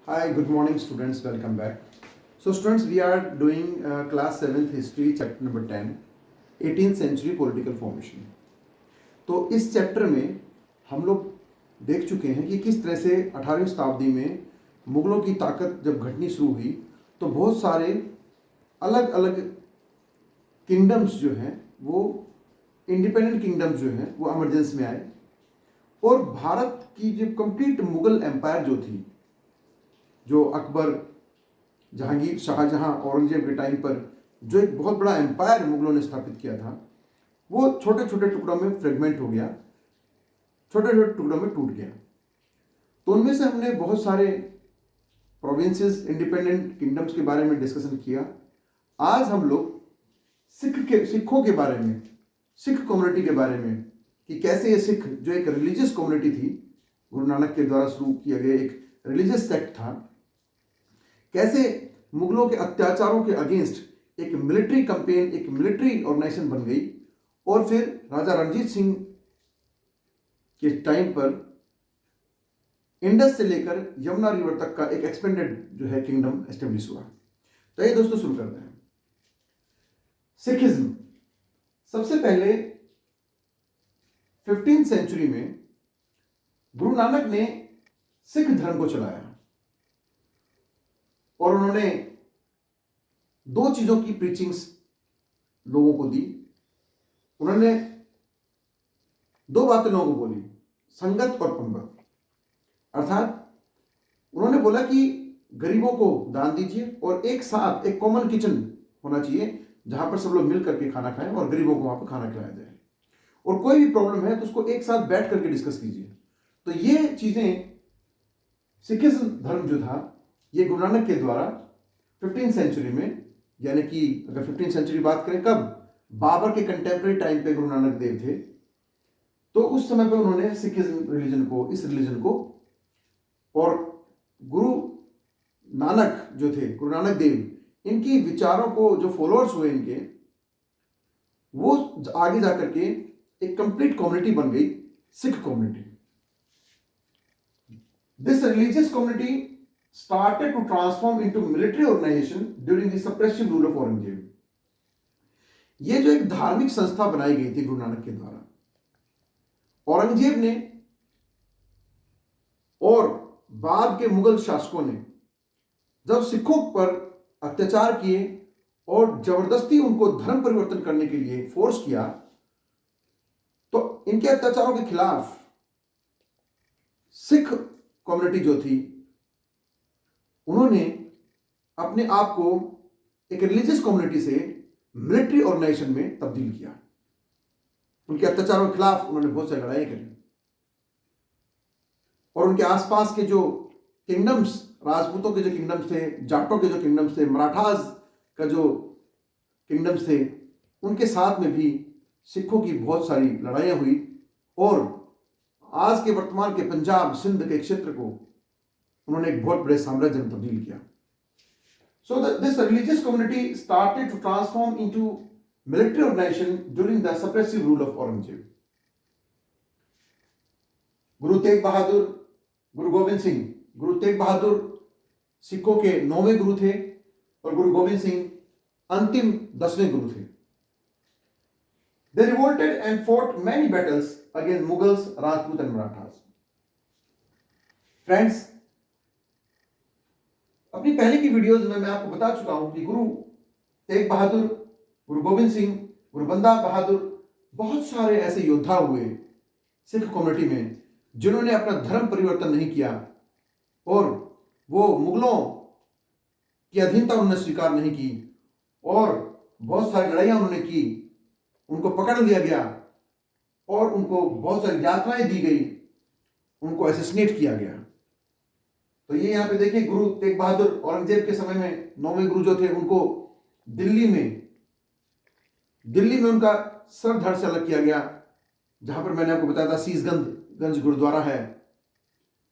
Hi, good morning, students. Welcome back. So, students, we are doing class 7th history, chapter number 10, 18th century political formation. तो इस chapter में हम लोग देख चुके हैं कि किस तरह से 18वीं शताब्दी में मुगलों की ताकत जब घटनी शुरू हुई तो बहुत सारे अलग अलग किंगडम्स जो हैं वो इंडिपेंडेंट किंगडम्स जो हैं वो एमरजेंस में आए और भारत की जो कंप्लीट मुगल एम्पायर जो थी, जो अकबर, जहांगीर, शाहजहां, औरंगजेब के टाइम पर जो एक बहुत बड़ा एम्पायर मुगलों ने स्थापित किया था, वो छोटे छोटे टुकड़ों में फ्रेगमेंट हो गया, छोटे छोटे टुकड़ों में टूट गया। तो उनमें से हमने बहुत सारे प्रोविंसेस, इंडिपेंडेंट किंगडम्स के बारे में डिस्कशन किया। आज हम लोग सिखों के बारे में, सिख कम्युनिटी के बारे में, कि कैसे ये सिख जो एक रिलीजियस कम्युनिटी थी, गुरु नानक के द्वारा शुरू किया गया एक रिलीजियस सेक्ट था, कैसे मुगलों के अत्याचारों के अगेंस्ट एक मिलिट्री कैंपेन, एक मिलिट्री ऑर्गेनाइजेशन बन गई और फिर राजा रणजीत सिंह के टाइम पर इंडस से लेकर यमुना रिवर तक का एक एक्सपेंडेड जो है किंगडम एस्टेब्लिश हुआ। तो ये दोस्तों शुरू करते हैं। सिखिज्म सबसे पहले 15th सेंचुरी में गुरु नानक ने सिख धर्म को चलाया और उन्होंने दो चीजों की प्रीचिंग्स लोगों को दी। उन्होंने दो बातें लोगों को बोली, संगत और पंगत। अर्थात उन्होंने बोला कि गरीबों को दान दीजिए और एक साथ एक कॉमन किचन होना चाहिए जहां पर सब लोग मिल करके खाना खाएं और गरीबों को वहां पर खाना खिलाया जाए, और कोई भी प्रॉब्लम है तो उसको एक साथ बैठ करके डिस्कस कीजिए। तो ये चीजें, सिखिज्म धर्म जो था, ये गुरु नानक के द्वारा 15th सेंचुरी में, यानी कि अगर 15th सेंचुरी बात करें कब, बाबर के कंटेम्प्रेरी टाइम पे गुरु नानक देव थे, तो उस समय पे उन्होंने सिखिज्म रिलीजन को, इस रिलीजन को, और गुरु नानक जो थे, गुरु नानक देव, इनकी विचारों को जो फॉलोअर्स हुए इनके, वो आगे जाकर के एक कंप्लीट कम्युनिटी बन गई, Sikh community. This religious community started to transform into military organization during the suppressive rule of Aurangzeb. ये जो एक धार्मिक संस्था बनाई गई थी गुरु नानक के द्वारा, औरंगजेब ने और बाद के मुगल शासकों ने जब सिखों पर अत्याचार किए और जबरदस्ती उनको धर्म परिवर्तन करने के लिए फोर्स किया, तो इनके अत्याचारों के खिलाफ सिख कम्युनिटी जो थी, उन्होंने अपने आप को एक रिलीजियस कम्युनिटी से मिलिट्री ऑर्गेनाइजेशन में तब्दील किया। उनके अत्याचारों के खिलाफ उन्होंने बहुत सारी लड़ाई करी और उनके आसपास के जो किंगडम्स, राजपूतों के जो किंगडम्स थे, जाटों के जो किंगडम्स थे, मराठास का जो किंगडम्स थे, उनके साथ में भी सिखों की बहुत सारी लड़ाइयाँ हुई और आज के वर्तमान के पंजाब, सिंध के क्षेत्र को उन्होंने एक बहुत बड़े साम्राज्य में तब्दील किया। So this religious community started to transform into military organization during the suppressive rule of Aurangzeb. Guru Tegh Bahadur, गुरु गोविंद सिंह, गुरु तेग बहादुर सिखों के 9वें गुरु थे और गुरु गोविंद सिंह अंतिम 10वें गुरु थे। They revolted and fought many battles against Mughals, Rajput and Marathas। Friends, अपनी पहले की वीडियोस में मैं आपको बता चुका हूं कि गुरु तेग बहादुर, गुरु गोविंद सिंह, गुरु बंदा बहादुर, बहुत सारे ऐसे योद्धा हुए सिख कम्युनिटी में जिन्होंने अपना धर्म परिवर्तन नहीं किया और वो मुगलों की अधीनता उन्होंने स्वीकार नहीं की और बहुत सारी लड़ाइयां उन्होंने की। उनको पकड़ लिया गया और उनको बहुत सारी यातनाएं दी गई, उनको असैसिनेट किया गया। तो ये यहाँ पे देखिए, गुरु तेग बहादुर औरंगजेब के समय में 9वें गुरु जो थे, उनको दिल्ली में उनका सर धड़ से अलग किया गया, जहां पर मैंने आपको बताया था शीशगंज गुरुद्वारा है,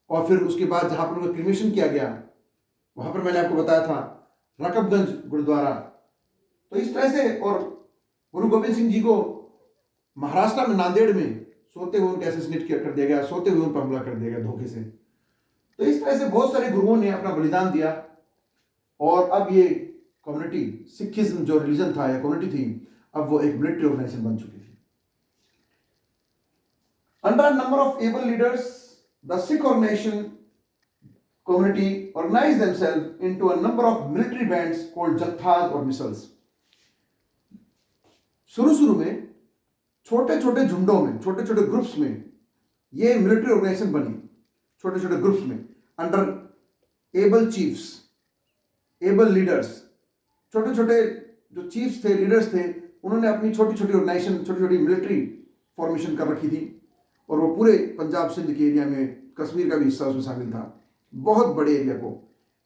और फिर उसके बाद जहां पर उनका क्रिमेशन किया गया, वहां पर मैंने आपको बताया था रकबगंज गुरुद्वारा। तो इस तरह से, और गुरु गोविंद सिंह जी को महाराष्ट्र में नांदेड़ में सोते हुए उनको असैसिनेट कर दिया गया, सोते हुए उन पर हमला कर दिया गया धोखे से। तो इस तरह से बहुत सारे गुरुओं ने अपना बलिदान दिया और अब ये कम्युनिटी, सिखिज्म जो रिलीजन था या कम्युनिटी थी, अब वो एक मिलिट्री ऑर्गेनाइजेशन बन चुकी थी। Under a number of able leaders the Sikh organisation community organized themselves into a number of military bands called जत्थाज और मिसल्स। शुरू में छोटे छोटे झुंडों में, छोटे छोटे ग्रुप्स में ये मिलिट्री ऑर्गेनाइजेशन बनी, छोटे छोटे ग्रुप्स में under able chiefs, able leaders. छोटे छोटे जो चीफ्स थे, लीडर्स थे, उन्होंने अपनी छोटी छोटी ऑर्गेनाइजेशन, छोटी छोटी मिलिट्री फॉर्मेशन कर रखी थी और वो पूरे पंजाब सिंध के एरिया में, कश्मीर का भी हिस्सा उसमें शामिल था। बहुत बड़े एरिया को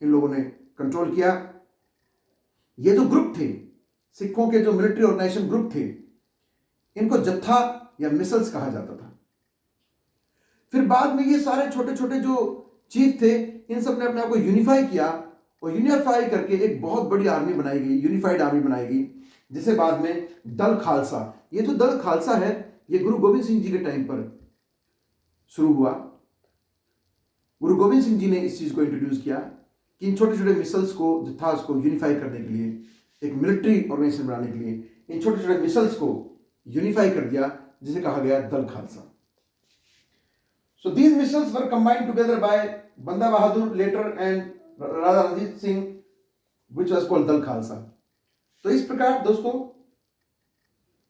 इन लोगों ने कंट्रोल किया। ये जो ग्रुप थे, सिखों के जो मिलिट्री ऑर्गेनाइजेशन ग्रुप थे, इनको जत्था या मिसल्स कहा जाता था। फिर बाद में ये सारे छोटे छोटे जो चीफ थे, इन सब ने अपने आप को यूनिफाई किया और यूनिफाई करके एक बहुत बड़ी आर्मी बनाई गई, यूनिफाइड आर्मी बनाई गई, जिसे बाद में दल खालसा। ये जो दल खालसा है, ये गुरु गोविंद सिंह जी के टाइम पर शुरू हुआ। गुरु गोविंद सिंह जी ने इस चीज को इंट्रोड्यूस किया कि इन छोटे छोटे मिसल्स को, जत्थास को यूनिफाई करने के लिए, एक मिलिट्री ऑर्गेनाइजेशन बनाने के लिए इन छोटे छोटे मिसल्स को यूनिफाई कर दिया, जिसे कहा गया Dal Khalsa. So these misls were combined together by Banda Bahadur later and Raja Ranjit Singh, which was called Dal Khalsa. तो इस प्रकार दोस्तों,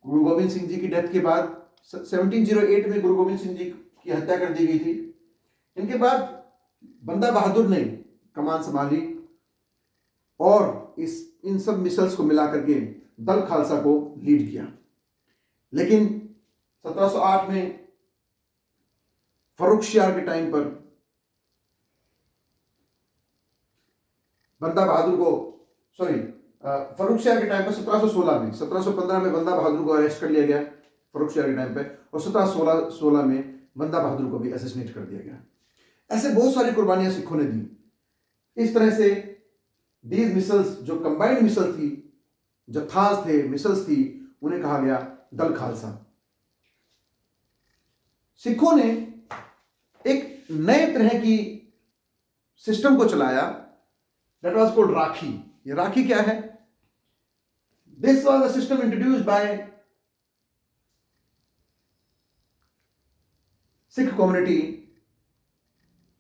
गुरु गोविंद सिंह जी की डेथ के बाद 1708 में गुरु गोविंद सिंह जी की हत्या कर दी गई थी। इनके बाद बंदा बहादुर ने कमान संभाली और इन सब मिसल्स को मिला करके दल खालसा को लीड किया। लेकिन 1708 में फर्रुखशियार के टाइम पर बंदा बहादुर को, फर्रुखशियार के टाइम पर 1716 में, 1715 में बंदा बहादुर को अरेस्ट कर लिया गया फर्रुखशियार के टाइम पे, और 1716 में बंदा बहादुर को भी असैसिनेट कर दिया गया। ऐसे बहुत सारी कुर्बानियां सिखों ने दी। इस तरह से दीज मिसल्स, जो कंबाइंड मिसल थी, जत्थाज थे, मिसल्स थी, उन्हें कहा गया दल खालसा। सिखों ने एक नए तरह की सिस्टम को चलाया, दैट वाज कॉल्ड राखी। ये राखी क्या है? This was a system introduced by Sikh community,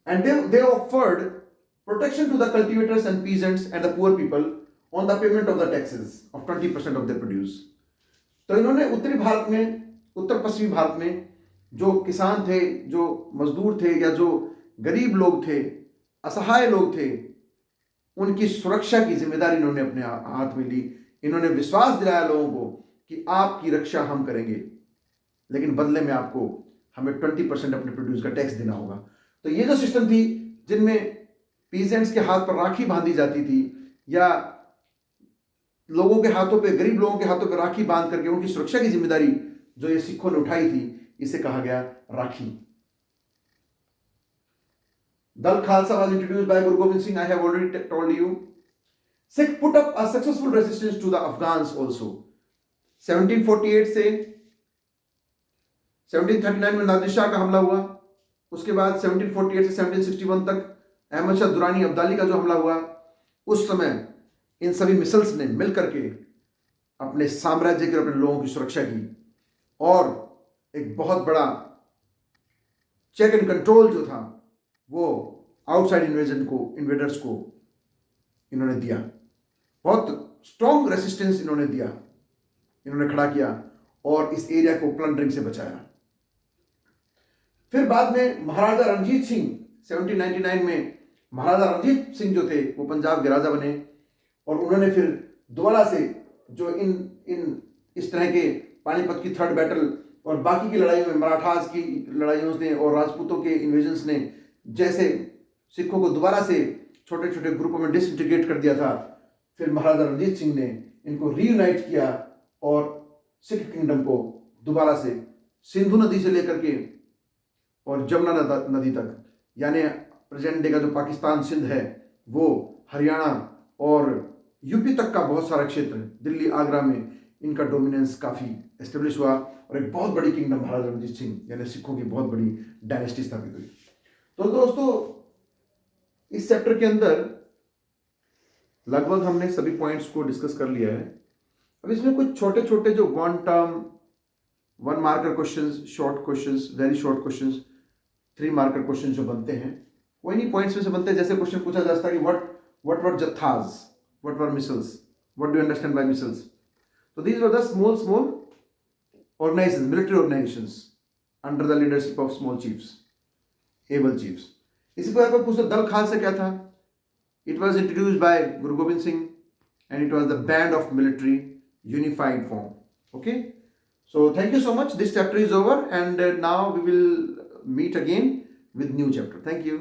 and they offered protection to the cultivators and peasants and the poor people on the payment of the taxes of 20% of their produce. तो इन्होंने उत्तरी भारत में, उत्तर पश्चिमी भारत में जो किसान थे, जो मजदूर थे या जो गरीब लोग थे, असहाय लोग थे, उनकी सुरक्षा की जिम्मेदारी इन्होंने अपने हाथ में ली। इन्होंने विश्वास दिलाया लोगों को कि आपकी रक्षा हम करेंगे, लेकिन बदले में आपको हमें 20% अपने प्रोड्यूस का टैक्स देना होगा। तो ये जो सिस्टम थी, जिनमें पीजेंट्स के हाथ पर राखी बांधी जाती थी या लोगों के हाथों पे, गरीब लोगों के हाथों पे राखी बांध करके उनकी सुरक्षा की जिम्मेदारी जो ये सिखों ने उठाई थी, इसे कहा गया राखी। दल Khalsa was introduced by Guru Gobind Singh. I have already told you. Sikh put up a successful resistance to the Afghans also. 1748 से 1739 में नादिर शाह का हमला हुआ। उसके बाद 1748 से 1761 तक अहमद शाह दुरानी अब्दाली का जो हमला हुआ, उस समय इन सभी मिसल्स ने मिल करके अपने साम्राज्य के, अपने लोगों की सुरक्षा की और एक बहुत बड़ा चेक एंड कंट्रोल जो था वो आउटसाइड इन्वेडर्स को इन्होंने दिया। बहुत स्ट्रॉन्ग रेसिस्टेंस इन्होंने दिया, इन्होंने खड़ा किया और इस एरिया को प्लंडरिंग से बचाया। फिर बाद में महाराजा रणजीत सिंह 1799 में महाराजा रणजीत सिंह जो थे वो पंजाब के राजा बने और उन्होंने फिर दोबारा से जो इन इस तरह के पानीपत की थर्ड बैटल और बाकी की लड़ाइयों में, मराठास की लड़ाइयों ने और राजपूतों के इन्वेजन्स ने जैसे सिखों को दोबारा से छोटे छोटे ग्रुपों में डिसइंटीग्रेट कर दिया था, फिर महाराजा रणजीत सिंह ने इनको रीयूनाइट किया और सिख किंगडम को दोबारा से सिंधु नदी से लेकर के और जमुना नदी तक, यानी प्रेजेंट डे का जो पाकिस्तान सिंध है, वो हरियाणा और यूपी तक का बहुत सारा क्षेत्र, दिल्ली आगरा में इनका डोमिनेंस काफ़ी एस्टेब्लिश हुआ और एक बहुत बड़ी किंगडम महाराजा रणजीत सिंह यानी सिखों की बहुत बड़ी डायनेस्टी स्थापित हुई। तो दोस्तों, इस चैप्टर के अंदर लगभग हमने सभी पॉइंट्स को डिस्कस कर लिया है। अब इसमें कुछ छोटे छोटे जो 1 term 1 marker questions, short questions, very short questions, 3 marker question जो बनते हैं वो इन्हीं पॉइंट्स में से बनते हैं। जैसे क्वेश्चन पूछा जा सकता है कि what were jathas, what were misls, what do you understand by misls. तो these were the small organizations, military organizations under the leadership of small chiefs, able chiefs. इसी प्रकार को पूछो दल खालसा क्या था? It was introduced by Guru Gobind Singh and it was the band of military unified form. Okay, so thank you so much. This chapter is over and now we will meet again with new chapter. Thank you.